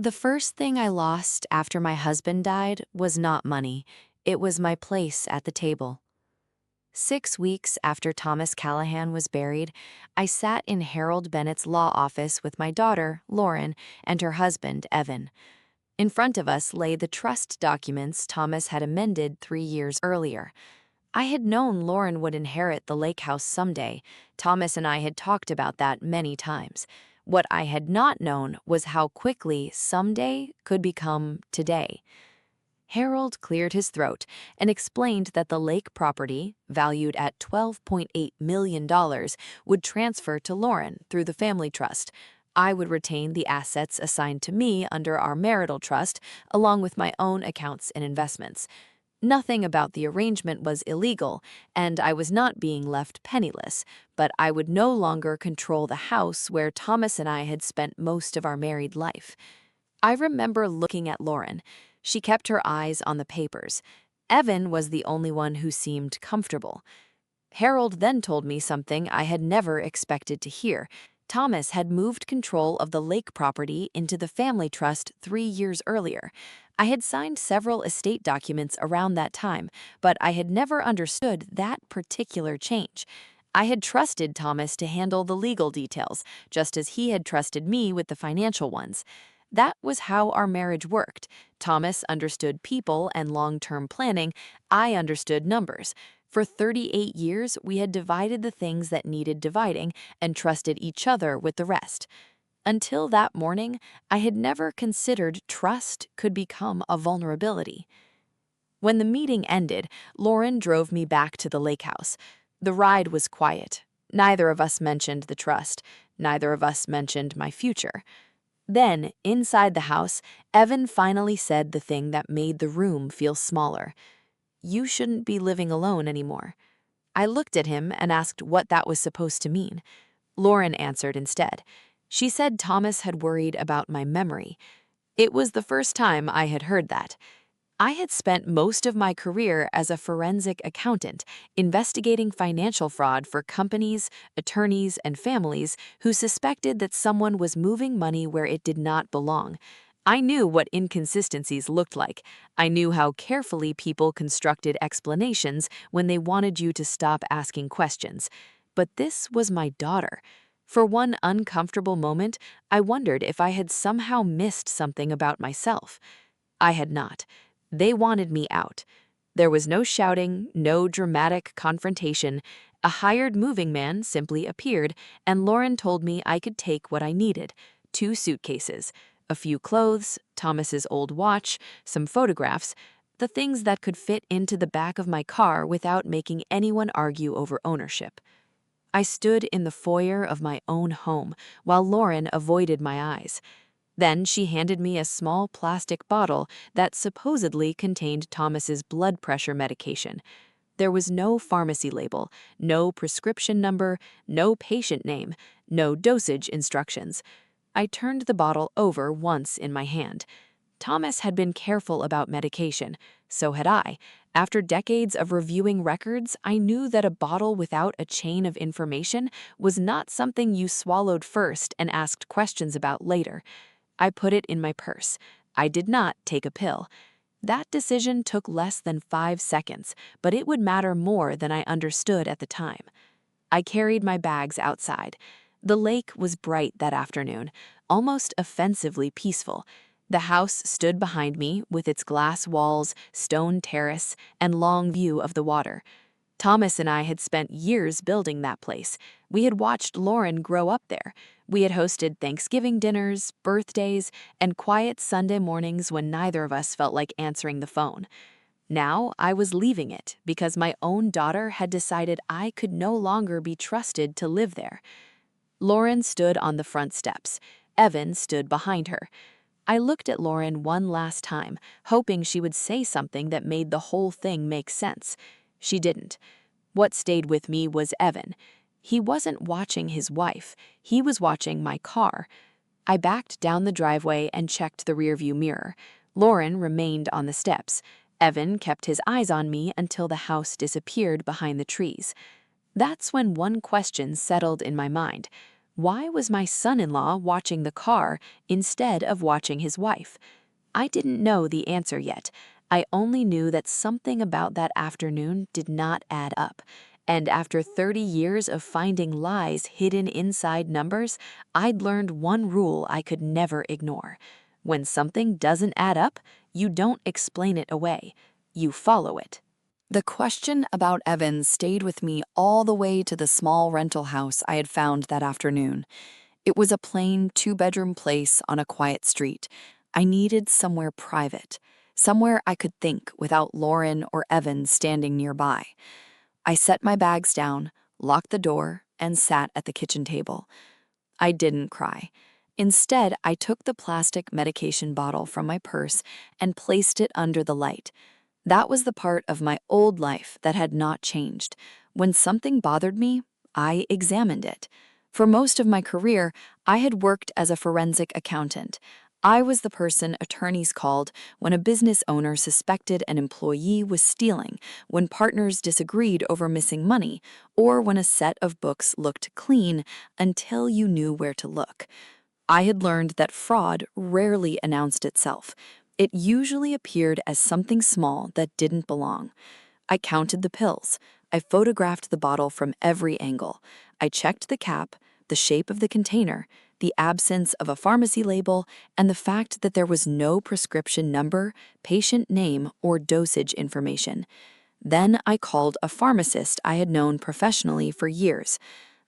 The first thing I lost after my husband died was not money, it was my place at the table. 6 weeks after Thomas Callahan was buried, I sat in Harold Bennett's law office with my daughter, Lauren, and her husband, Evan. In front of us lay the trust documents Thomas had amended 3 years earlier. I had known Lauren would inherit the lake house someday. Thomas and I had talked about that many times. What I had not known was how quickly someday could become today. Harold cleared his throat and explained that the lake property, valued at $12.8 million, would transfer to Lauren through the family trust. I would retain the assets assigned to me under our marital trust, along with my own accounts and investments. Nothing about the arrangement was illegal, and I was not being left penniless, but I would no longer control the house where Thomas and I had spent most of our married life. I remember looking at Lauren. She kept her eyes on the papers. Evan was the only one who seemed comfortable. Harold then told me something I had never expected to hear. Thomas had moved control of the lake property into the family trust 3 years earlier. I had signed several estate documents around that time, but I had never understood that particular change. I had trusted Thomas to handle the legal details, just as he had trusted me with the financial ones. That was how our marriage worked. Thomas understood people and long-term planning. I understood numbers. For 38 years, we had divided the things that needed dividing and trusted each other with the rest. Until that morning, I had never considered trust could become a vulnerability. When the meeting ended, Lauren drove me back to the lake house. The ride was quiet. Neither of us mentioned the trust. Neither of us mentioned my future. Then, inside the house, Evan finally said the thing that made the room feel smaller. "You shouldn't be living alone anymore." I looked at him and asked what that was supposed to mean. Lauren answered instead. She said Thomas had worried about my memory. It was the first time I had heard that. I had spent most of my career as a forensic accountant, investigating financial fraud for companies, attorneys, and families who suspected that someone was moving money where it did not belong. I knew what inconsistencies looked like. I knew how carefully people constructed explanations when they wanted you to stop asking questions. But this was my daughter. For one uncomfortable moment, I wondered if I had somehow missed something about myself. I had not. They wanted me out. There was no shouting, no dramatic confrontation. A hired moving man simply appeared, and Lauren told me I could take what I needed: 2 suitcases, a few clothes, Thomas's old watch, some photographs, the things that could fit into the back of my car without making anyone argue over ownership. I stood in the foyer of my own home while Lauren avoided my eyes. Then she handed me a small plastic bottle that supposedly contained Thomas's blood pressure medication. There was no pharmacy label, no prescription number, no patient name, no dosage instructions. I turned the bottle over once in my hand. Thomas had been careful about medication. So had I. After decades of reviewing records, I knew that a bottle without a chain of information was not something you swallowed first and asked questions about later. I put it in my purse. I did not take a pill. That decision took less than 5 seconds, but it would matter more than I understood at the time. I carried my bags outside. The lake was bright that afternoon, almost offensively peaceful. The house stood behind me with its glass walls, stone terrace, and long view of the water. Thomas and I had spent years building that place. We had watched Lauren grow up there. We had hosted Thanksgiving dinners, birthdays, and quiet Sunday mornings when neither of us felt like answering the phone. Now I was leaving it because my own daughter had decided I could no longer be trusted to live there. Lauren stood on the front steps. Evan stood behind her. I looked at Lauren one last time, hoping she would say something that made the whole thing make sense. She didn't. What stayed with me was Evan. He wasn't watching his wife. He was watching my car. I backed down the driveway and checked the rearview mirror. Lauren remained on the steps. Evan kept his eyes on me until the house disappeared behind the trees. That's when one question settled in my mind. Why was my son-in-law watching the car instead of watching his wife? I didn't know the answer yet. I only knew that something about that afternoon did not add up. And after 30 years of finding lies hidden inside numbers, I'd learned one rule I could never ignore. When something doesn't add up, you don't explain it away. You follow it. The question about Evans stayed with me all the way to the small rental house I had found that afternoon. It was a plain two-bedroom place on a quiet street. I needed somewhere private, somewhere I could think without Lauren or Evans standing nearby. I set my bags down, locked the door, and sat at the kitchen table. I didn't cry. Instead, I took the plastic medication bottle from my purse and placed it under the light. That was the part of my old life that had not changed. When something bothered me, I examined it. For most of my career, I had worked as a forensic accountant. I was the person attorneys called when a business owner suspected an employee was stealing, when partners disagreed over missing money, or when a set of books looked clean until you knew where to look. I had learned that fraud rarely announced itself. It usually appeared as something small that didn't belong. I counted the pills. I photographed the bottle from every angle. I checked the cap, the shape of the container, the absence of a pharmacy label, and the fact that there was no prescription number, patient name, or dosage information. Then I called a pharmacist I had known professionally for years.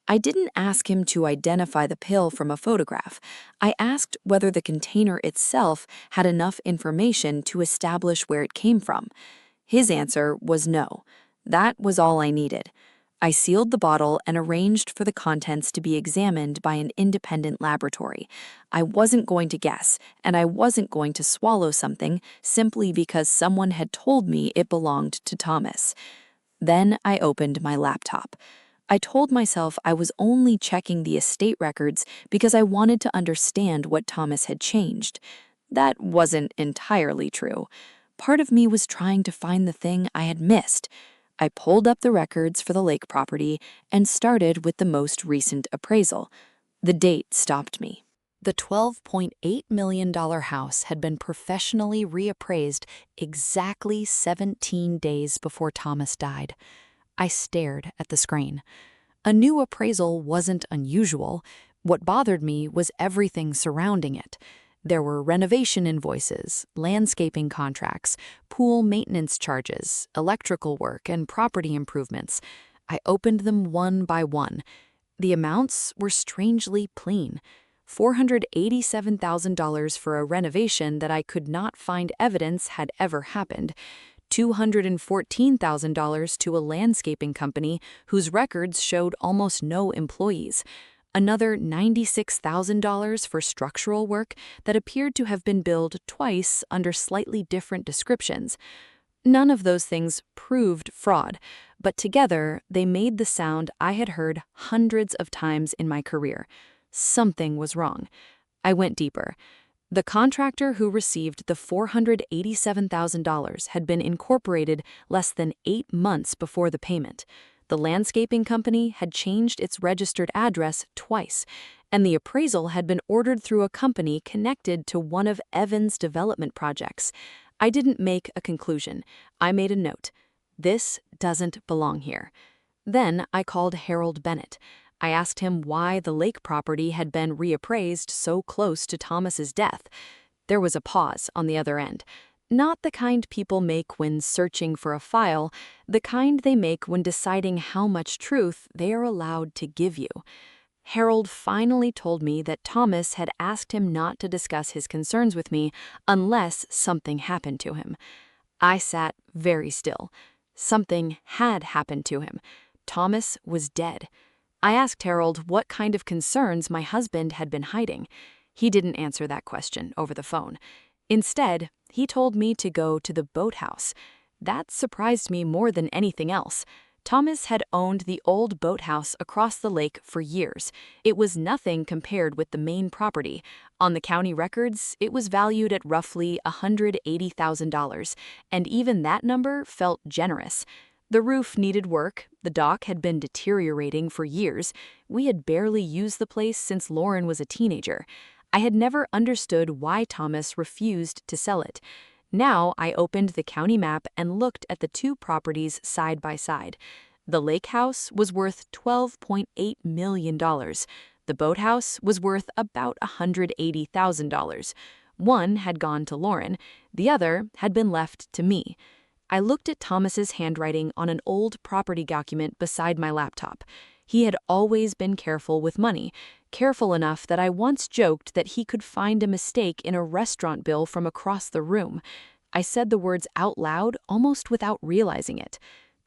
I didn't ask him to identify the pill from a photograph. I asked whether the container itself had enough information to establish where it came from. His answer was no. That was all I needed. I sealed the bottle and arranged for the contents to be examined by an independent laboratory. I wasn't going to guess, and I wasn't going to swallow something simply because someone had told me it belonged to Thomas. Then I opened my laptop. I told myself I was only checking the estate records because I wanted to understand what Thomas had changed. That wasn't entirely true. Part of me was trying to find the thing I had missed. I pulled up the records for the lake property and started with the most recent appraisal. The date stopped me. The $12.8 million house had been professionally reappraised exactly 17 days before Thomas died. I stared at the screen. A new appraisal wasn't unusual. What bothered me was everything surrounding it. There were renovation invoices, landscaping contracts, pool maintenance charges, electrical work, and property improvements. I opened them one by one. The amounts were strangely clean. $487,000 for a renovation that I could not find evidence had ever happened. $214,000 to a landscaping company whose records showed almost no employees. Another $96,000 for structural work that appeared to have been billed twice under slightly different descriptions. None of those things proved fraud, but together they made the sound I had heard hundreds of times in my career. Something was wrong. I went deeper. The contractor who received the $487,000 had been incorporated less than 8 months before the payment. The landscaping company had changed its registered address twice, and the appraisal had been ordered through a company connected to one of Evans' development projects. I didn't make a conclusion. I made a note. This doesn't belong here. Then I called Harold Bennett. I asked him why the lake property had been reappraised so close to Thomas's death. There was a pause on the other end. Not the kind people make when searching for a file, the kind they make when deciding how much truth they are allowed to give you. Harold finally told me that Thomas had asked him not to discuss his concerns with me unless something happened to him. I sat very still. Something had happened to him. Thomas was dead. I asked Harold what kind of concerns my husband had been hiding. He didn't answer that question over the phone. Instead, he told me to go to the boathouse. That surprised me more than anything else. Thomas had owned the old boathouse across the lake for years. It was nothing compared with the main property. On the county records, it was valued at roughly $180,000, and even that number felt generous. The roof needed work, the dock had been deteriorating for years, we had barely used the place since Lauren was a teenager. I had never understood why Thomas refused to sell it. Now I opened the county map and looked at the two properties side by side. The lake house was worth $12.8 million. The boathouse was worth about $180,000. One had gone to Lauren, the other had been left to me. I looked at Thomas's handwriting on an old property document beside my laptop. He had always been careful with money, careful enough that I once joked that he could find a mistake in a restaurant bill from across the room. I said the words out loud almost without realizing it.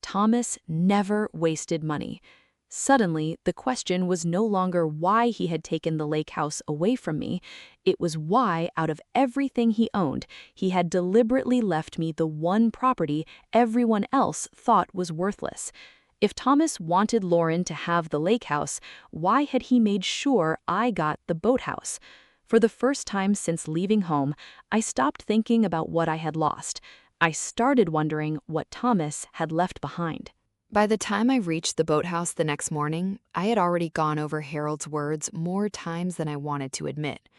Thomas never wasted money. Suddenly, the question was no longer why he had taken the lake house away from me. It was why, out of everything he owned, he had deliberately left me the one property everyone else thought was worthless. If Thomas wanted Lauren to have the lake house, why had he made sure I got the boathouse? For the first time since leaving home, I stopped thinking about what I had lost. I started wondering what Thomas had left behind. By the time I reached the boathouse the next morning, I had already gone over Harold's words more times than I wanted to admit.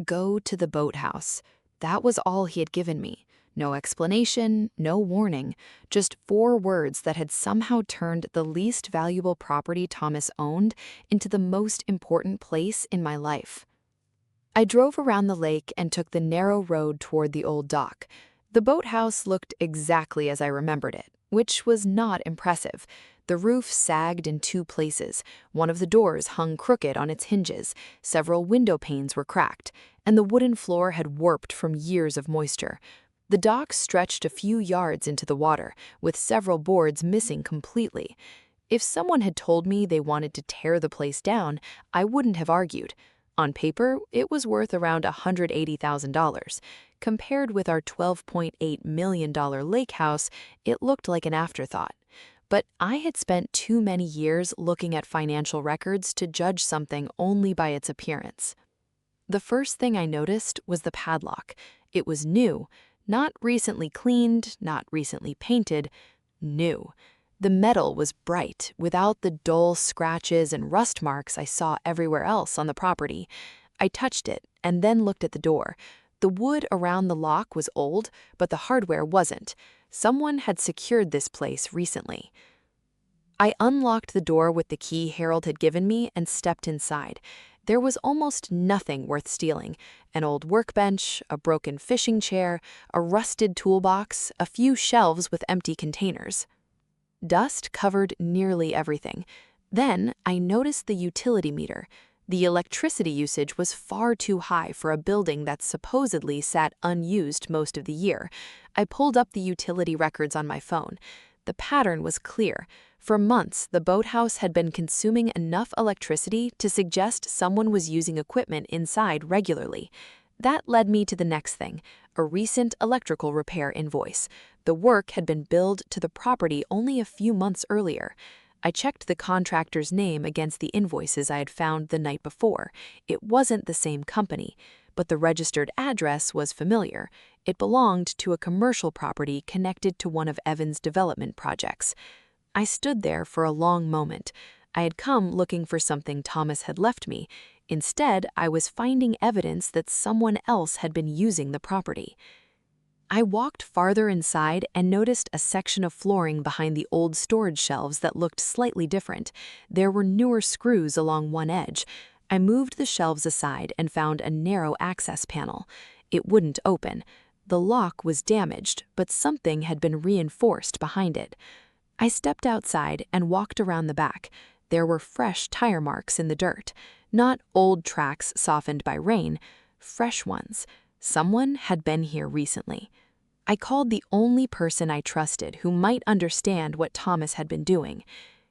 Go to the boathouse. That was all he had given me. No explanation, no warning, just 4 words that had somehow turned the least valuable property Thomas owned into the most important place in my life. I drove around the lake and took the narrow road toward the old dock. The boathouse looked exactly as I remembered it, which was not impressive. The roof sagged in 2 places, one of the doors hung crooked on its hinges, several window panes were cracked, and the wooden floor had warped from years of moisture. The dock stretched a few yards into the water, with several boards missing completely. If someone had told me they wanted to tear the place down, I wouldn't have argued. On paper, it was worth around $180,000. Compared with our $12.8 million lake house, it looked like an afterthought. But I had spent too many years looking at financial records to judge something only by its appearance. The first thing I noticed was the padlock. It was new, not recently cleaned, not recently painted, new. The metal was bright, without the dull scratches and rust marks I saw everywhere else on the property. I touched it and then looked at the door. The wood around the lock was old, but the hardware wasn't. Someone had secured this place recently. I unlocked the door with the key Harold had given me and stepped inside. There was almost nothing worth stealing. An old workbench, a broken fishing chair, a rusted toolbox, a few shelves with empty containers. Dust covered nearly everything. Then I noticed the utility meter. The electricity usage was far too high for a building that supposedly sat unused most of the year. I pulled up the utility records on my phone. The pattern was clear. For months, the boathouse had been consuming enough electricity to suggest someone was using equipment inside regularly. That led me to the next thing, a recent electrical repair invoice. The work had been billed to the property only a few months earlier. I checked the contractor's name against the invoices I had found the night before. It wasn't the same company, but the registered address was familiar. It belonged to a commercial property connected to one of Evan's development projects. I stood there for a long moment. I had come looking for something Thomas had left me. Instead, I was finding evidence that someone else had been using the property. I walked farther inside and noticed a section of flooring behind the old storage shelves that looked slightly different. There were newer screws along one edge. I moved the shelves aside and found a narrow access panel. It wouldn't open. The lock was damaged, but something had been reinforced behind it. I stepped outside and walked around the back. There were fresh tire marks in the dirt. Not old tracks softened by rain, fresh ones. Someone had been here recently. I called the only person I trusted who might understand what Thomas had been doing.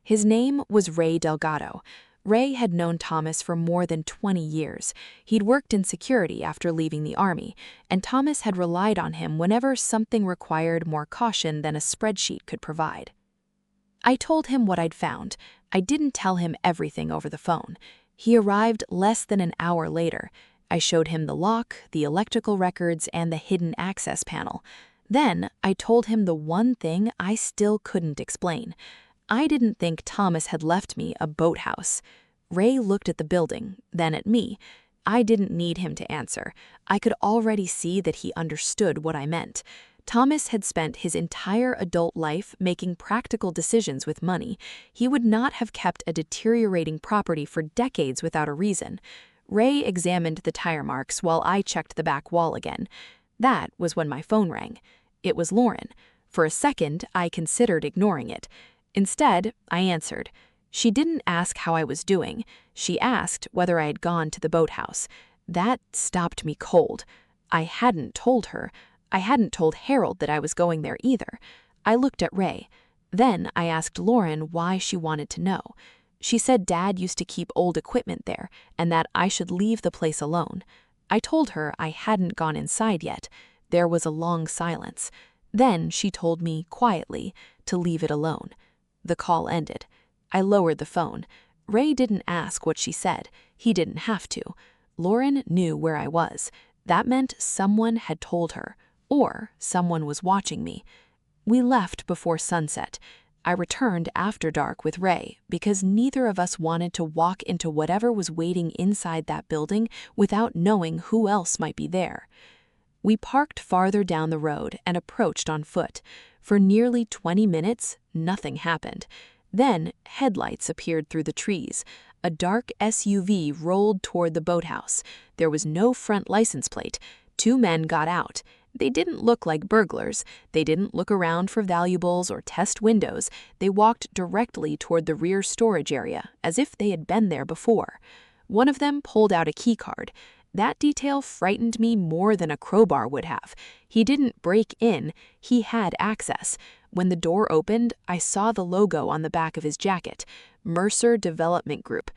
His name was Ray Delgado. Ray had known Thomas for more than 20 years. He'd worked in security after leaving the Army, and Thomas had relied on him whenever something required more caution than a spreadsheet could provide. I told him what I'd found. I didn't tell him everything over the phone. He arrived less than an hour later. I showed him the lock, the electrical records, and the hidden access panel. Then I told him the one thing I still couldn't explain. I didn't think Thomas had left me a boathouse. Ray looked at the building, then at me. I didn't need him to answer. I could already see that he understood what I meant. Thomas had spent his entire adult life making practical decisions with money. He would not have kept a deteriorating property for decades without a reason. Ray examined the tire marks while I checked the back wall again. That was when my phone rang. It was Lauren. For a second, I considered ignoring it. Instead, I answered. She didn't ask how I was doing. She asked whether I had gone to the boathouse. That stopped me cold. I hadn't told her. I hadn't told Harold that I was going there either. I looked at Ray. Then I asked Lauren why she wanted to know. She said Dad used to keep old equipment there and that I should leave the place alone. I told her I hadn't gone inside yet. There was a long silence. Then she told me quietly to leave it alone. The call ended. I lowered the phone. Ray didn't ask what she said. He didn't have to. Lauren knew where I was. That meant someone had told her, or someone was watching me. We left before sunset. I returned after dark with Ray because neither of us wanted to walk into whatever was waiting inside that building without knowing who else might be there. We parked farther down the road and approached on foot. For nearly 20 minutes, nothing happened. Then, headlights appeared through the trees. A dark SUV rolled toward the boathouse. There was no front license plate. 2 men got out. They didn't look like burglars. They didn't look around for valuables or test windows. They walked directly toward the rear storage area, as if they had been there before. One of them pulled out a keycard. That detail frightened me more than a crowbar would have. He didn't break in, he had access. When the door opened, I saw the logo on the back of his jacket. Mercer Development Group.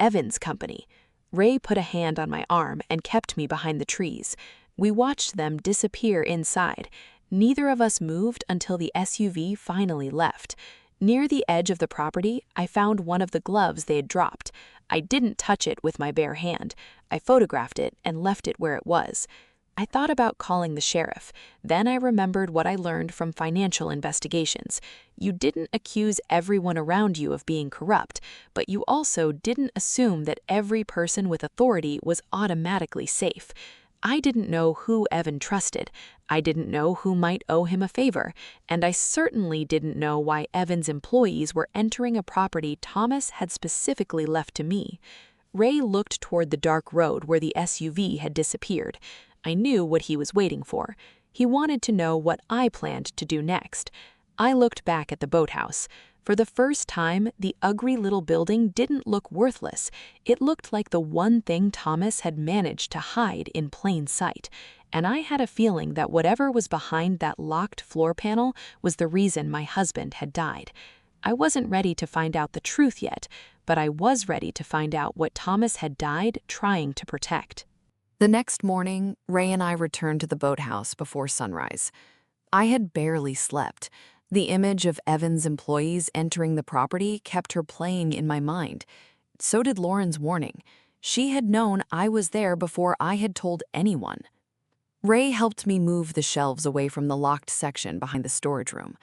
Evans Company. Ray put a hand on my arm and kept me behind the trees. We watched them disappear inside. Neither of us moved until the SUV finally left. Near the edge of the property, I found one of the gloves they had dropped. I didn't touch it with my bare hand. I photographed it and left it where it was. I thought about calling the sheriff. Then I remembered what I learned from financial investigations. You didn't accuse everyone around you of being corrupt, but you also didn't assume that every person with authority was automatically safe. I didn't know who Evan trusted. I didn't know who might owe him a favor, and I certainly didn't know why Evan's employees were entering a property Thomas had specifically left to me. Ray looked toward the dark road where the SUV had disappeared. I knew what he was waiting for. He wanted to know what I planned to do next. I looked back at the boathouse. For the first time, the ugly little building didn't look worthless. It looked like the one thing Thomas had managed to hide in plain sight. And I had a feeling that whatever was behind that locked floor panel was the reason my husband had died. I wasn't ready to find out the truth yet, but I was ready to find out what Thomas had died trying to protect. The next morning, Ray and I returned to the boathouse before sunrise. I had barely slept. The image of Evan's employees entering the property kept her playing in my mind. So did Lauren's warning. She had known I was there before I had told anyone. Ray helped me move the shelves away from the locked section behind the storage room.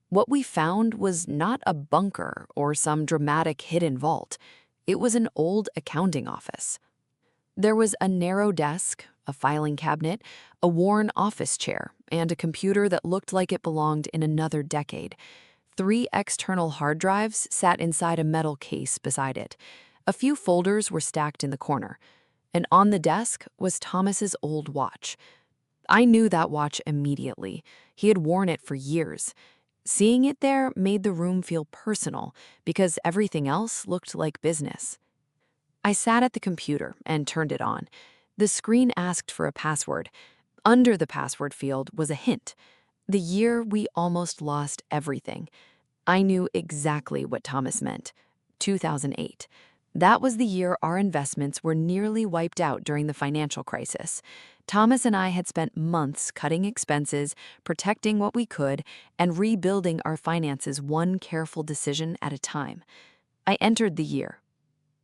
What we found was not a bunker or some dramatic hidden vault. It was an old accounting office. There was a narrow desk, a filing cabinet, a worn office chair, and a computer that looked like it belonged in another decade. 3 external hard drives sat inside a metal case beside it. A few folders were stacked in the corner. And on the desk was Thomas's old watch. I knew that watch immediately. He had worn it for years. Seeing it there made the room feel personal because everything else looked like business. I sat at the computer and turned it on. The screen asked for a password. Under the password field was a hint. The year we almost lost everything. I knew exactly what Thomas meant. 2008. That was the year our investments were nearly wiped out during the financial crisis. Thomas and I had spent months cutting expenses, protecting what we could, and rebuilding our finances one careful decision at a time. I entered the year.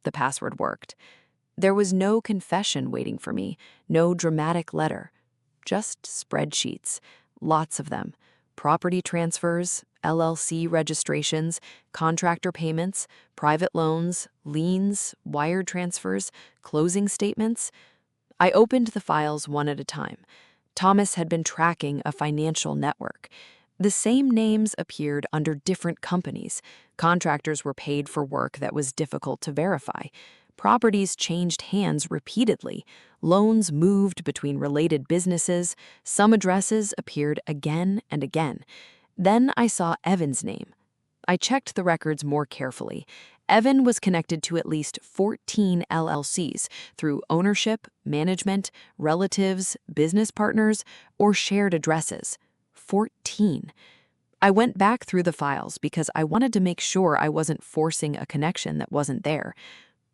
The password worked. There was no confession waiting for me, no dramatic letter, just spreadsheets, Lots of them. Property transfers, LLC registrations, contractor payments, private loans, liens, wire transfers, closing statements. I opened the files one at a time. Thomas had been tracking a financial network. The same names appeared under different companies. Contractors were paid for work that was difficult to verify. Properties changed hands repeatedly. Loans moved between related businesses. Some addresses appeared again and again. Then I saw Evan's name. I checked the records more carefully. Evan was connected to at least 14 LLCs through ownership, management, relatives, business partners, or shared addresses. 14. I went back through the files because I wanted to make sure I wasn't forcing a connection that wasn't there.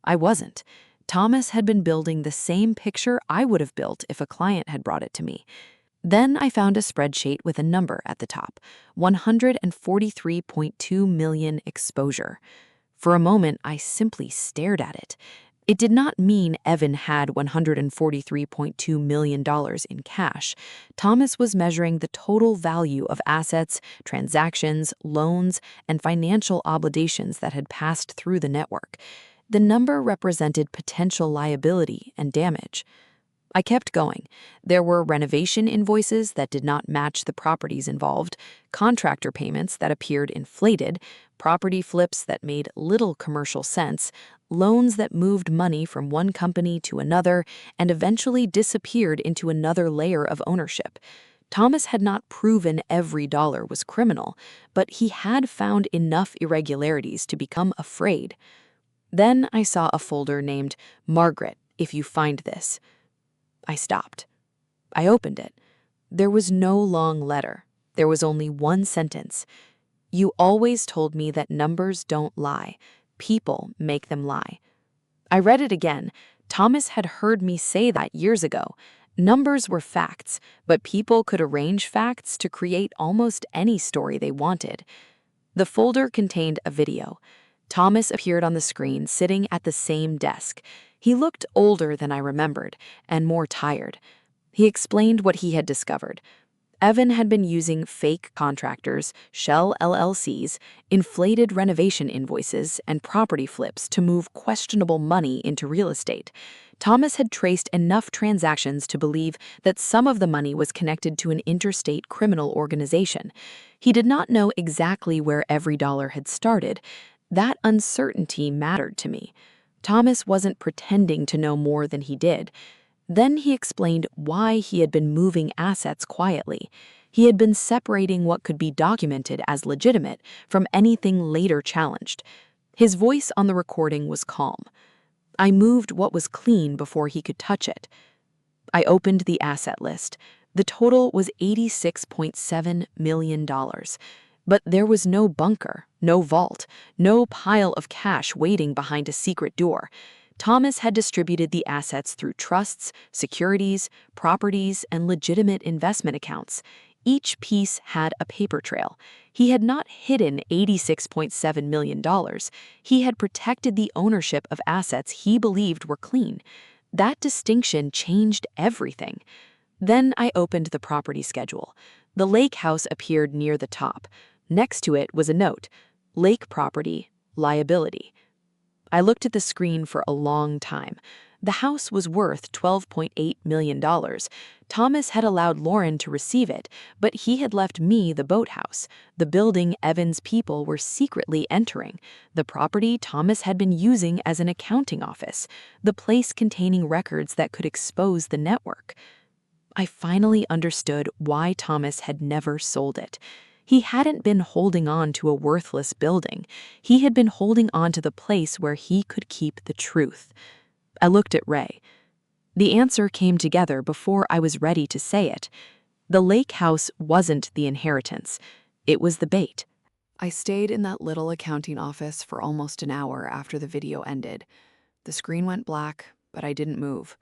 I wasn't. Thomas had been building the same picture I would have built if a client had brought it to me. Then I found a spreadsheet with a number at the top, 143.2 million exposure. For a moment, I simply stared at it. It did not mean Evan had $143.2 million in cash. Thomas was measuring the total value of assets, transactions, loans, and financial obligations that had passed through the network. The number represented potential liability and damage. I kept going. There were renovation invoices that did not match the properties involved, contractor payments that appeared inflated, property flips that made little commercial sense, loans that moved money from one company to another and eventually disappeared into another layer of ownership. Thomas had not proven every dollar was criminal, but he had found enough irregularities to become afraid. Then I saw a folder named Margaret, if you find this. I stopped. I opened it. There was no long letter. There was only one sentence. You always told me that numbers don't lie. People make them lie. I read it again. Thomas had heard me say that years ago. Numbers were facts, but people could arrange facts to create almost any story they wanted. The folder contained a video. Thomas appeared on the screen, sitting at the same desk. He looked older than I remembered, and more tired. He explained what he had discovered. Evan had been using fake contractors, shell LLCs, inflated renovation invoices, and property flips to move questionable money into real estate. Thomas had traced enough transactions to believe that some of the money was connected to an interstate criminal organization. He did not know exactly where every dollar had started. That uncertainty mattered to me. Thomas wasn't pretending to know more than he did. Then he explained why he had been moving assets quietly. He had been separating what could be documented as legitimate from anything later challenged. His voice on the recording was calm. I moved what was clean before he could touch it. I opened the asset list. The total was $86.7 million. But there was no bunker, no vault, no pile of cash waiting behind a secret door. Thomas had distributed the assets through trusts, securities, properties, and legitimate investment accounts. Each piece had a paper trail. He had not hidden $86.7 million. He had protected the ownership of assets he believed were clean. That distinction changed everything. Then I opened the property schedule. The lake house appeared near the top. Next to it was a note, Lake Property, Liability. I looked at the screen for a long time. The house was worth $12.8 million. Thomas had allowed Lauren to receive it, but he had left me the boathouse, the building Evan's people were secretly entering, the property Thomas had been using as an accounting office, the place containing records that could expose the network. I finally understood why Thomas had never sold it. He hadn't been holding on to a worthless building. He had been holding on to the place where he could keep the truth. I looked at Ray. The answer came together before I was ready to say it. The lake house wasn't the inheritance. It was the bait. I stayed in that little accounting office for almost an hour after the video ended. The screen went black, but I didn't move.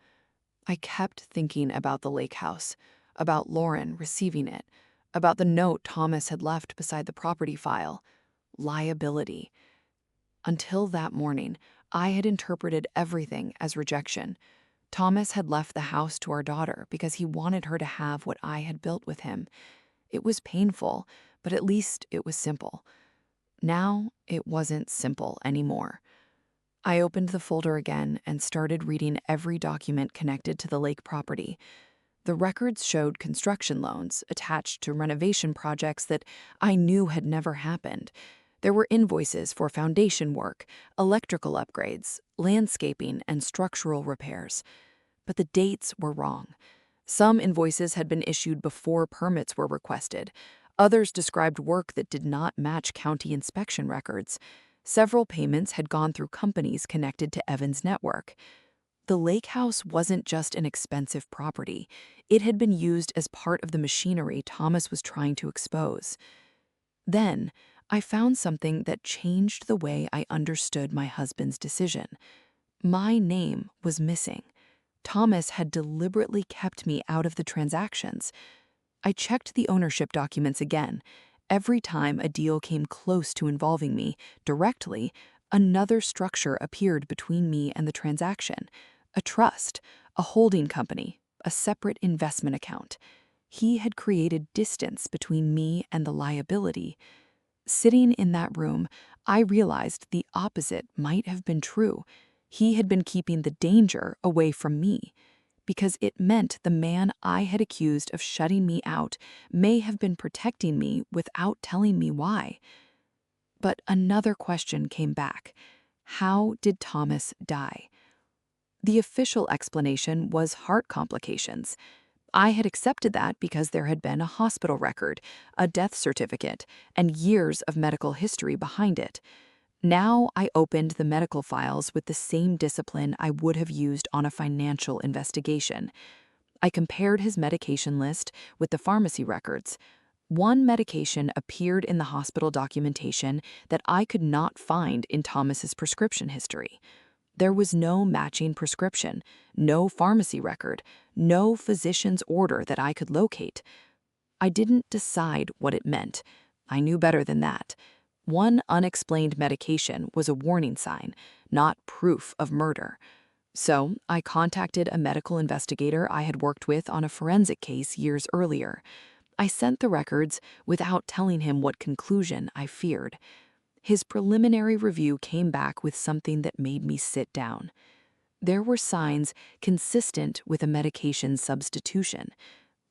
I kept thinking about the lake house, about Lauren receiving it, about the note Thomas had left beside the property file. Liability. Until that morning, I had interpreted everything as rejection. Thomas had left the house to our daughter because he wanted her to have what I had built with him. It was painful, but at least it was simple. Now, it wasn't simple anymore. I opened the folder again and started reading every document connected to the lake property. The records showed construction loans attached to renovation projects that I knew had never happened. There were invoices for foundation work, electrical upgrades, landscaping, and structural repairs. But the dates were wrong. Some invoices had been issued before permits were requested. Others described work that did not match county inspection records. Several payments had gone through companies connected to Evan's network. The lake house wasn't just an expensive property. It had been used as part of the machinery Thomas was trying to expose. Then, I found something that changed the way I understood my husband's decision. My name was missing. Thomas had deliberately kept me out of the transactions. I checked the ownership documents again. Every time a deal came close to involving me directly, another structure appeared between me and the transaction. A trust, a holding company, a separate investment account. He had created distance between me and the liability. Sitting in that room, I realized the opposite might have been true. He had been keeping the danger away from me, because it meant the man I had accused of shutting me out may have been protecting me without telling me why. But another question came back. How did Thomas die? The official explanation was heart complications. I had accepted that because there had been a hospital record, a death certificate, and years of medical history behind it. Now I opened the medical files with the same discipline I would have used on a financial investigation. I compared his medication list with the pharmacy records. One medication appeared in the hospital documentation that I could not find in Thomas's prescription history. There was no matching prescription, no pharmacy record, no physician's order that I could locate. I didn't decide what it meant. I knew better than that. One unexplained medication was a warning sign, not proof of murder. So I contacted a medical investigator I had worked with on a forensic case years earlier. I sent the records without telling him what conclusion I feared. His preliminary review came back with something that made me sit down. There were signs consistent with a medication substitution.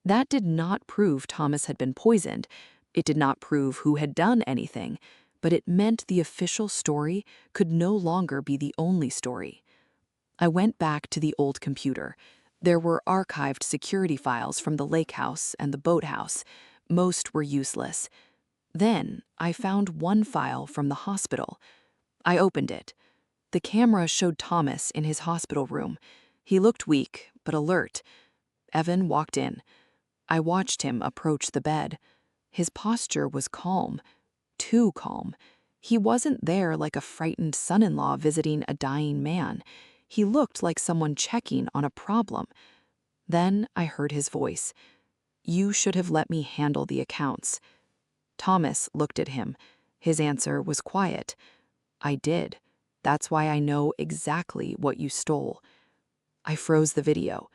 That did not prove Thomas had been poisoned. It did not prove who had done anything, but it meant the official story could no longer be the only story. I went back to the old computer. There were archived security files from the lake house and the boathouse. Most were useless. Then I found one file from the hospital. I opened it. The camera showed Thomas in his hospital room. He looked weak, but alert. Evan walked in. I watched him approach the bed. His posture was calm. Too calm. He wasn't there like a frightened son-in-law visiting a dying man. He looked like someone checking on a problem. Then I heard his voice. "You should have let me handle the accounts." Thomas looked at him. His answer was quiet. "I did. That's why I know exactly what you stole." I froze the video.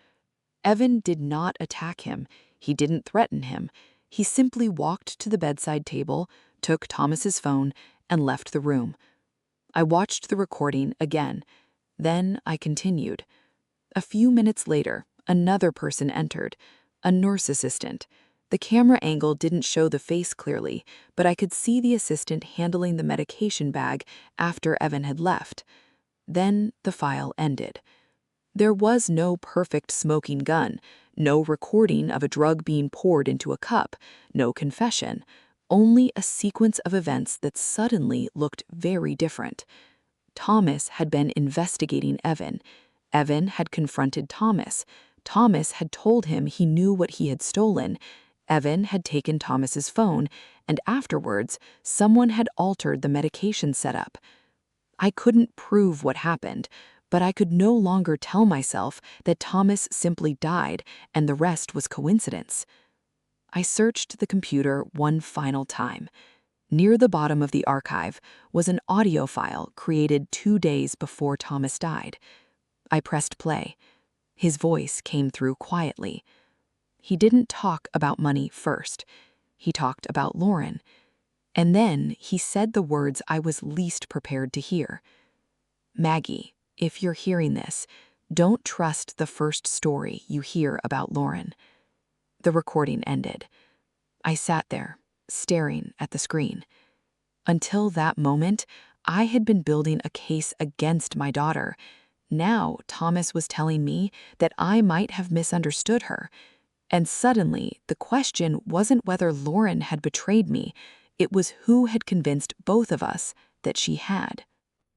Evan did not attack him. He didn't threaten him. He simply walked to the bedside table, took Thomas's phone, and left the room. I watched the recording again. Then I continued. A few minutes later, another person entered, a nurse assistant. The camera angle didn't show the face clearly, but I could see the assistant handling the medication bag after Evan had left. Then the file ended. There was no perfect smoking gun, no recording of a drug being poured into a cup, no confession, only a sequence of events that suddenly looked very different. Thomas had been investigating Evan. Evan had confronted Thomas. Thomas had told him he knew what he had stolen. Evan had taken Thomas's phone, and afterwards, someone had altered the medication setup. I couldn't prove what happened, but I could no longer tell myself that Thomas simply died and the rest was coincidence. I searched the computer one final time. Near the bottom of the archive was an audio file created 2 days before Thomas died. I pressed play. His voice came through quietly. He didn't talk about money first. He talked about Lauren. And then he said the words I was least prepared to hear. Maggie, if you're hearing this, don't trust the first story you hear about Lauren. The recording ended. I sat there, staring at the screen. Until that moment, I had been building a case against my daughter. Now Thomas was telling me that I might have misunderstood her. And suddenly, the question wasn't whether Lauren had betrayed me, it was who had convinced both of us that she had.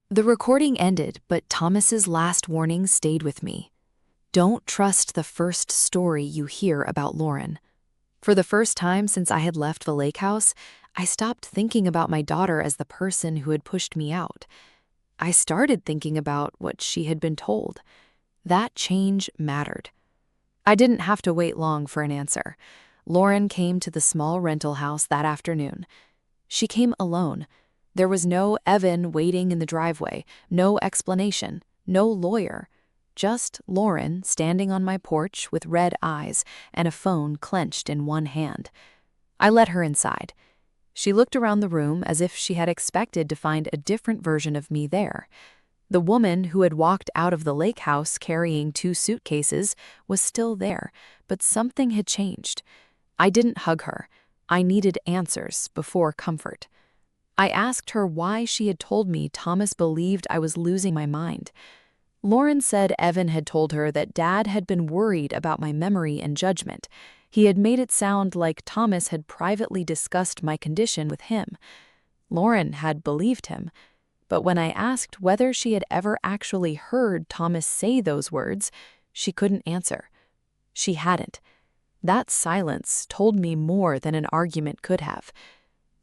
The recording ended, but Thomas's last warning stayed with me. Don't trust the first story you hear about Lauren. For the first time since I had left the lake house, I stopped thinking about my daughter as the person who had pushed me out. I started thinking about what she had been told. That change mattered. I didn't have to wait long for an answer. Lauren came to the small rental house that afternoon. She came alone. There was no Evan waiting in the driveway, no explanation, no lawyer. Just Lauren standing on my porch with red eyes and a phone clenched in one hand. I let her inside. She looked around the room as if she had expected to find a different version of me there. The woman who had walked out of the lake house carrying 2 suitcases was still there, but something had changed. I didn't hug her. I needed answers before comfort. I asked her why she had told me Thomas believed I was losing my mind. Lauren said Evan had told her that Dad had been worried about my memory and judgment. He had made it sound like Thomas had privately discussed my condition with him. Lauren had believed him, but when I asked whether she had ever actually heard Thomas say those words, she couldn't answer. She hadn't. That silence told me more than an argument could have.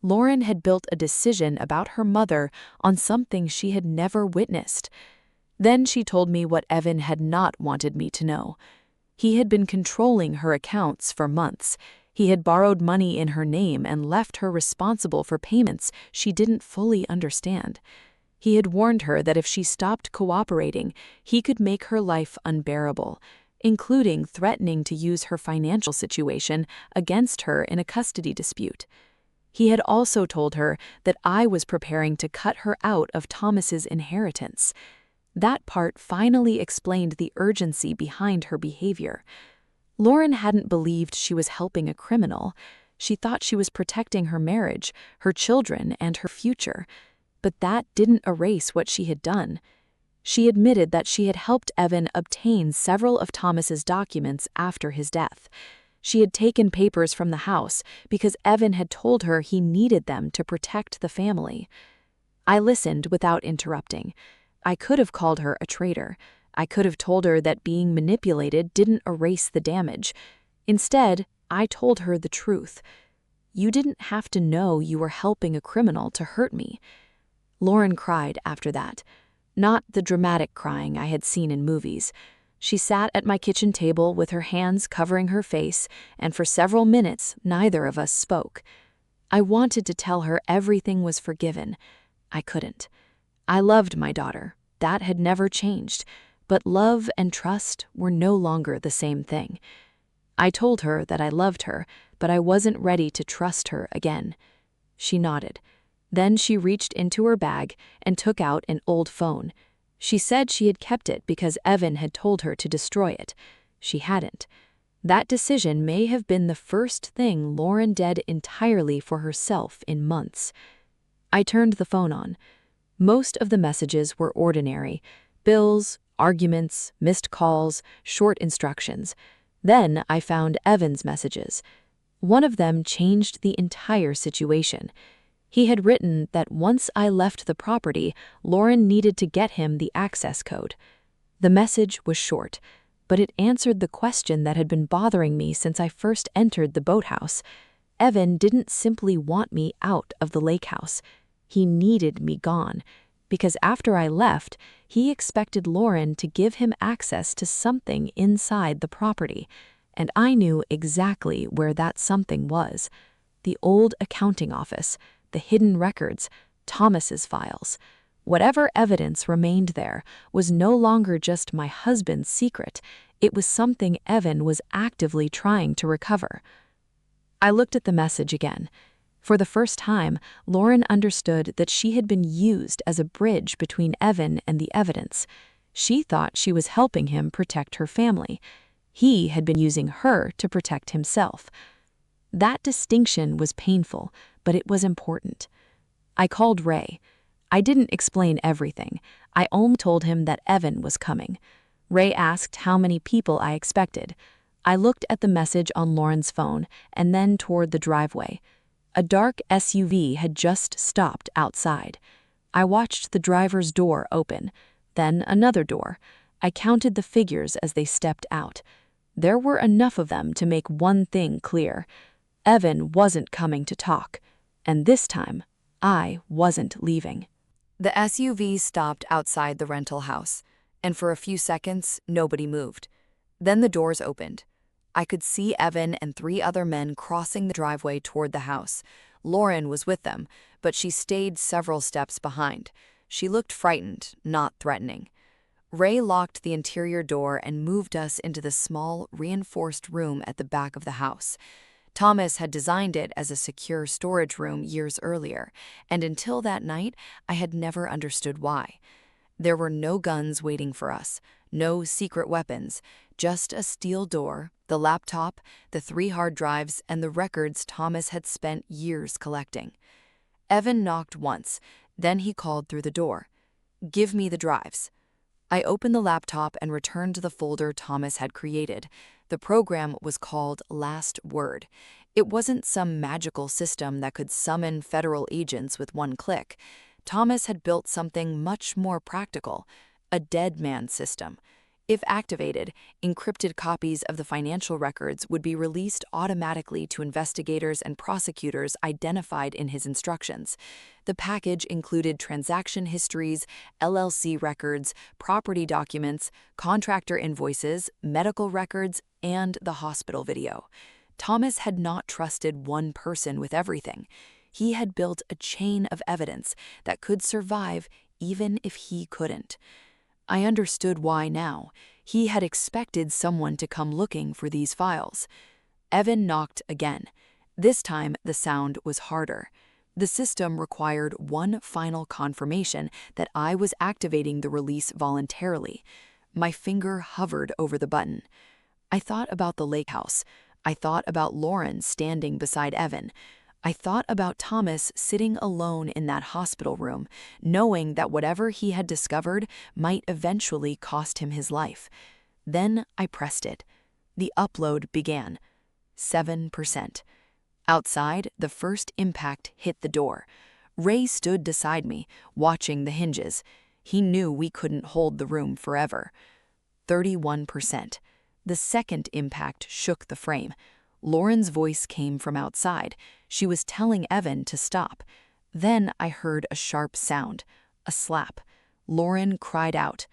Lauren had built a decision about her mother on something she had never witnessed. Then she told me what Evan had not wanted me to know. He had been controlling her accounts for months. He had borrowed money in her name and left her responsible for payments she didn't fully understand. He had warned her that if she stopped cooperating, he could make her life unbearable, including threatening to use her financial situation against her in a custody dispute. He had also told her that I was preparing to cut her out of Thomas's inheritance. That part finally explained the urgency behind her behavior. Lauren hadn't believed she was helping a criminal. She thought she was protecting her marriage, her children, and her future. But that didn't erase what she had done. She admitted that she had helped Evan obtain several of Thomas's documents after his death. She had taken papers from the house because Evan had told her he needed them to protect the family. I listened without interrupting. I could have called her a traitor. I could have told her that being manipulated didn't erase the damage. Instead, I told her the truth. You didn't have to know you were helping a criminal to hurt me. Lauren cried after that. Not the dramatic crying I had seen in movies. She sat at my kitchen table with her hands covering her face, and for several minutes neither of us spoke. I wanted to tell her everything was forgiven. I couldn't. I loved my daughter. That had never changed. But love and trust were no longer the same thing. I told her that I loved her, but I wasn't ready to trust her again. She nodded. Then she reached into her bag and took out an old phone. She said she had kept it because Evan had told her to destroy it. She hadn't. That decision may have been the first thing Lauren did entirely for herself in months. I turned the phone on. Most of the messages were ordinary. Bills, arguments, missed calls, short instructions. Then I found Evan's messages. One of them changed the entire situation. He had written that once I left the property, Lauren needed to get him the access code. The message was short, but it answered the question that had been bothering me since I first entered the boathouse. Evan didn't simply want me out of the lake house. He needed me gone, because after I left, he expected Lauren to give him access to something inside the property, and I knew exactly where that something was. The old accounting office, the hidden records, Thomas's files. Whatever evidence remained there was no longer just my husband's secret. It was something Evan was actively trying to recover. I looked at the message again. For the first time, Lauren understood that she had been used as a bridge between Evan and the evidence. She thought she was helping him protect her family. He had been using her to protect himself. That distinction was painful, but it was important. I called Ray. I didn't explain everything. I only told him that Evan was coming. Ray asked how many people I expected. I looked at the message on Lauren's phone and then toward the driveway. A dark SUV had just stopped outside. I watched the driver's door open, then another door. I counted the figures as they stepped out. There were enough of them to make one thing clear. Evan wasn't coming to talk, and this time, I wasn't leaving. The SUV stopped outside the rental house, and for a few seconds, nobody moved. Then the doors opened. I could see Evan and 3 other men crossing the driveway toward the house. Lauren was with them, but she stayed several steps behind. She looked frightened, not threatening. Ray locked the interior door and moved us into the small, reinforced room at the back of the house. Thomas had designed it as a secure storage room years earlier, and until that night, I had never understood why. There were no guns waiting for us, no secret weapons, just a steel door, the laptop, the 3 hard drives, and the records Thomas had spent years collecting. Evan knocked once, then he called through the door. "Give me the drives." I opened the laptop and returned to the folder Thomas had created. The program was called Last Word. It wasn't some magical system that could summon federal agents with one click. Thomas had built something much more practical, a dead man system. If activated, encrypted copies of the financial records would be released automatically to investigators and prosecutors identified in his instructions. The package included transaction histories, LLC records, property documents, contractor invoices, medical records, and the hospital video. Thomas had not trusted one person with everything. He had built a chain of evidence that could survive even if he couldn't. I understood why now. He had expected someone to come looking for these files. Evan knocked again. This time, the sound was harder. The system required one final confirmation that I was activating the release voluntarily. My finger hovered over the button. I thought about the lake house. I thought about Lauren standing beside Evan. I thought about Thomas sitting alone in that hospital room, knowing that whatever he had discovered might eventually cost him his life. Then I pressed it. The upload began. 7%. Outside, the first impact hit the door. Ray stood beside me, watching the hinges. He knew we couldn't hold the room forever. 31%. The second impact shook the frame. Lauren's voice came from outside. She was telling Evan to stop. Then I heard a sharp sound, a slap. Lauren cried out.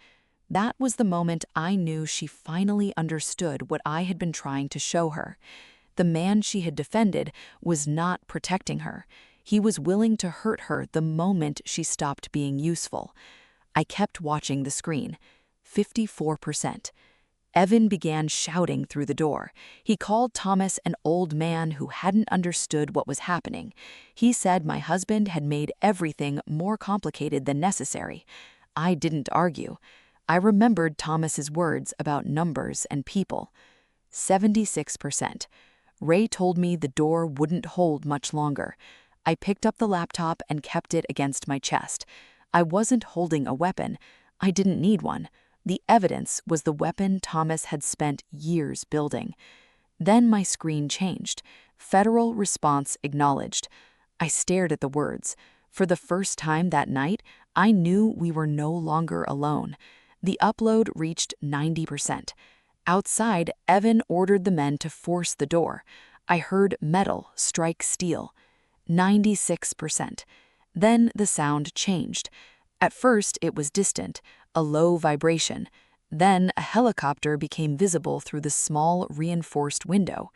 That was the moment I knew she finally understood what I had been trying to show her. The man she had defended was not protecting her. He was willing to hurt her the moment she stopped being useful. I kept watching the screen. 54%. Evan began shouting through the door. He called Thomas an old man who hadn't understood what was happening. He said my husband had made everything more complicated than necessary. I didn't argue. I remembered Thomas's words about numbers and people. 76%. Ray told me the door wouldn't hold much longer. I picked up the laptop and kept it against my chest. I wasn't holding a weapon. I didn't need one. The evidence was the weapon Thomas had spent years building. Then my screen changed. Federal response acknowledged. I stared at the words. For the first time that night, I knew we were no longer alone. The upload reached 90%. Outside, Evan ordered the men to force the door. I heard metal strike steel. 96%. Then the sound changed. At first, it was distant, a low vibration. Then a helicopter became visible through the small, reinforced window.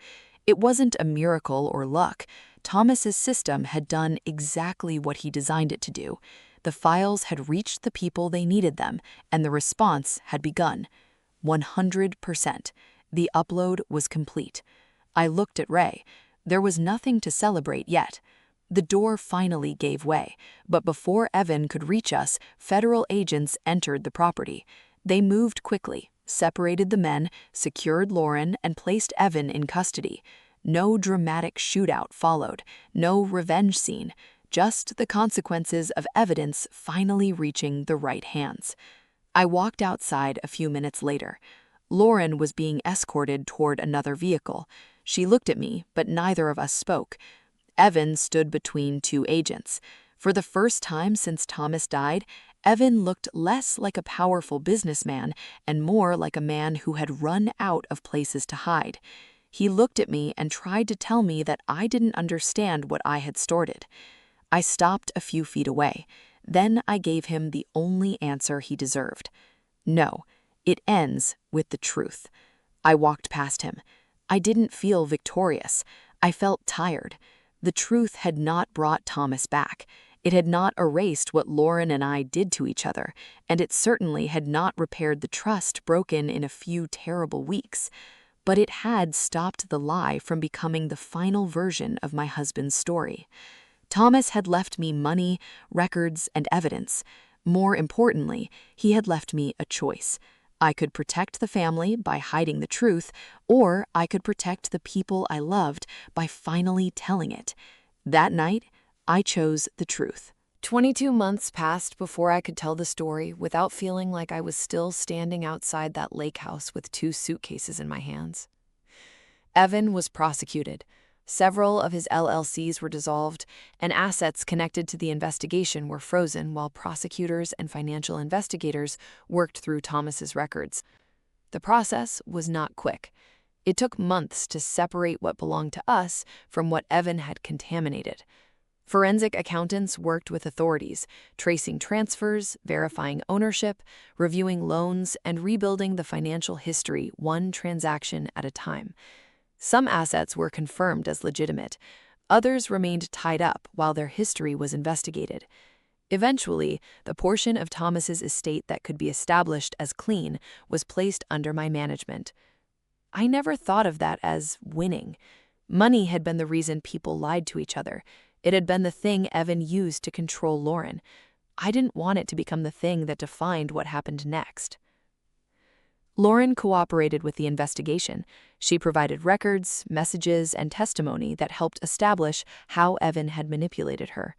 It wasn't a miracle or luck. Thomas's system had done exactly what he designed it to do. The files had reached the people they needed them, and the response had begun. 100%. The upload was complete. I looked at Ray. There was nothing to celebrate yet. The door finally gave way, but before Evan could reach us, federal agents entered the property. They moved quickly, separated the men, secured Lauren, and placed Evan in custody. No dramatic shootout followed, no revenge scene, just the consequences of evidence finally reaching the right hands. I walked outside a few minutes later. Lauren was being escorted toward another vehicle. She looked at me, but neither of us spoke. Evan stood between two agents. For the first time since Thomas died, Evan looked less like a powerful businessman and more like a man who had run out of places to hide. He looked at me and tried to tell me that I didn't understand what I had started. I stopped a few feet away. Then I gave him the only answer he deserved. No, it ends with the truth. I walked past him. I didn't feel victorious. I felt tired. The truth had not brought Thomas back. It had not erased what Lauren and I did to each other, and it certainly had not repaired the trust broken in a few terrible weeks. But it had stopped the lie from becoming the final version of my husband's story. Thomas had left me money, records, and evidence. More importantly, he had left me a choice. I could protect the family by hiding the truth, or I could protect the people I loved by finally telling it. That night, I chose the truth. 22 months passed before I could tell the story without feeling like I was still standing outside that lake house with 2 suitcases in my hands. Evan was prosecuted. Several of his LLCs were dissolved, and assets connected to the investigation were frozen while prosecutors and financial investigators worked through Thomas's records. The process was not quick. It took months to separate what belonged to us from what Evan had contaminated. Forensic accountants worked with authorities, tracing transfers, verifying ownership, reviewing loans, and rebuilding the financial history one transaction at a time. Some assets were confirmed as legitimate. Others remained tied up while their history was investigated. Eventually, the portion of Thomas's estate that could be established as clean was placed under my management. I never thought of that as winning. Money had been the reason people lied to each other. It had been the thing Evan used to control Lauren. I didn't want it to become the thing that defined what happened next. Lauren cooperated with the investigation. She provided records, messages, and testimony that helped establish how Evan had manipulated her.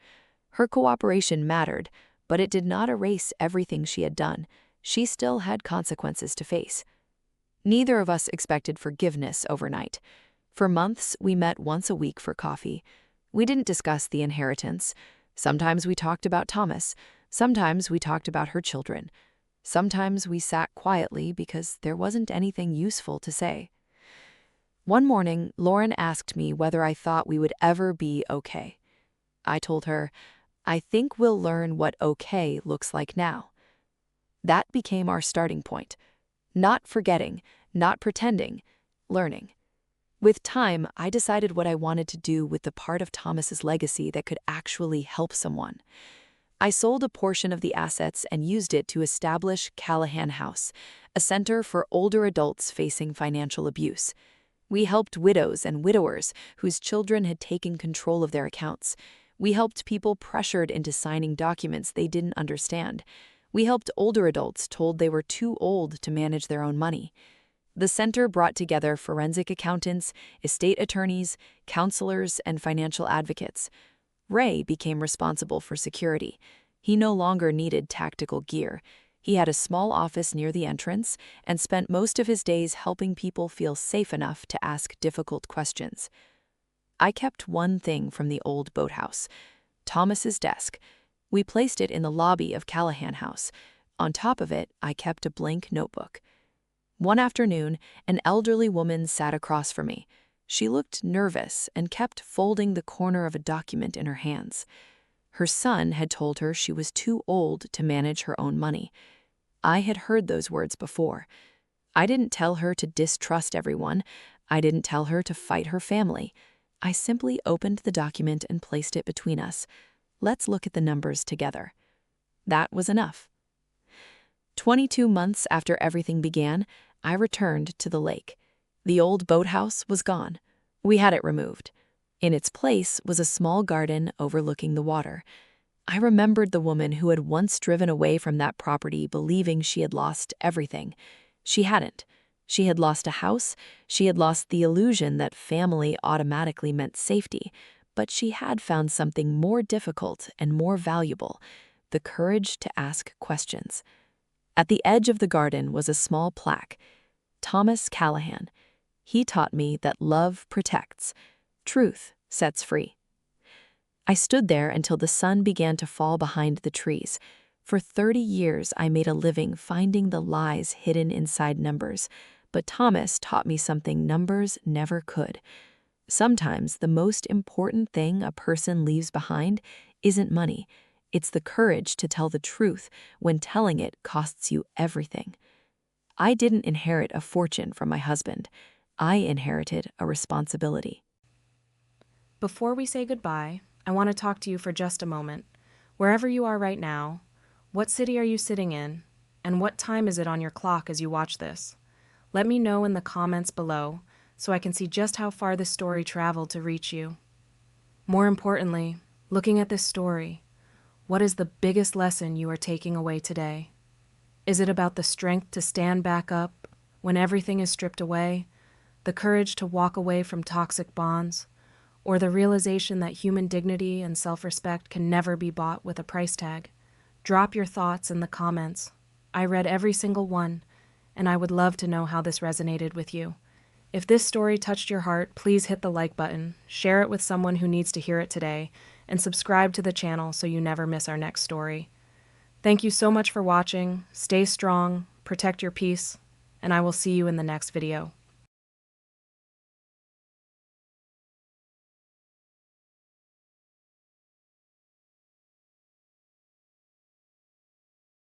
Her cooperation mattered, but it did not erase everything she had done. She still had consequences to face. Neither of us expected forgiveness overnight. For months, we met once a week for coffee. We didn't discuss the inheritance. Sometimes we talked about Thomas. Sometimes we talked about her children. Sometimes we sat quietly because there wasn't anything useful to say. One morning, Lauren asked me whether I thought we would ever be okay. I told her, I think we'll learn what okay looks like now. That became our starting point. Not forgetting, not pretending, learning. With time, I decided what I wanted to do with the part of Thomas's legacy that could actually help someone. I sold a portion of the assets and used it to establish Callahan House, a center for older adults facing financial abuse. We helped widows and widowers whose children had taken control of their accounts. We helped people pressured into signing documents they didn't understand. We helped older adults told they were too old to manage their own money. The center brought together forensic accountants, estate attorneys, counselors, and financial advocates. Ray became responsible for security. He no longer needed tactical gear. He had a small office near the entrance and spent most of his days helping people feel safe enough to ask difficult questions. I kept one thing from the old boathouse, Thomas's desk. We placed it in the lobby of Callahan House. On top of it, I kept a blank notebook. One afternoon, an elderly woman sat across from me. She looked nervous and kept folding the corner of a document in her hands. Her son had told her she was too old to manage her own money. I had heard those words before. I didn't tell her to distrust everyone. I didn't tell her to fight her family. I simply opened the document and placed it between us. Let's look at the numbers together. That was enough. 22 months after everything began, I returned to the lake. The old boathouse was gone. We had it removed. In its place was a small garden overlooking the water. I remembered the woman who had once driven away from that property believing she had lost everything. She hadn't. She had lost a house, she had lost the illusion that family automatically meant safety, but she had found something more difficult and more valuable: the courage to ask questions. At the edge of the garden was a small plaque: Thomas Callahan. He taught me that love protects, truth sets free. I stood there until the sun began to fall behind the trees. For 30 years, I made a living finding the lies hidden inside numbers, but Thomas taught me something numbers never could. Sometimes the most important thing a person leaves behind isn't money. It's the courage to tell the truth when telling it costs you everything. I didn't inherit a fortune from my husband. I inherited a responsibility. Before we say goodbye, I want to talk to you for just a moment. Wherever you are right now, what city are you sitting in, and what time is it on your clock as you watch this? Let me know in the comments below so I can see just how far this story traveled to reach you. More importantly, looking at this story, what is the biggest lesson you are taking away today? Is it about the strength to stand back up when everything is stripped away, the courage to walk away from toxic bonds, or the realization that human dignity and self-respect can never be bought with a price tag? Drop your thoughts in the comments. I read every single one, and I would love to know how this resonated with you. If this story touched your heart, please hit the like button, share it with someone who needs to hear it today, and subscribe to the channel so you never miss our next story. Thank you so much for watching. Stay strong, protect your peace, and I will see you in the next video.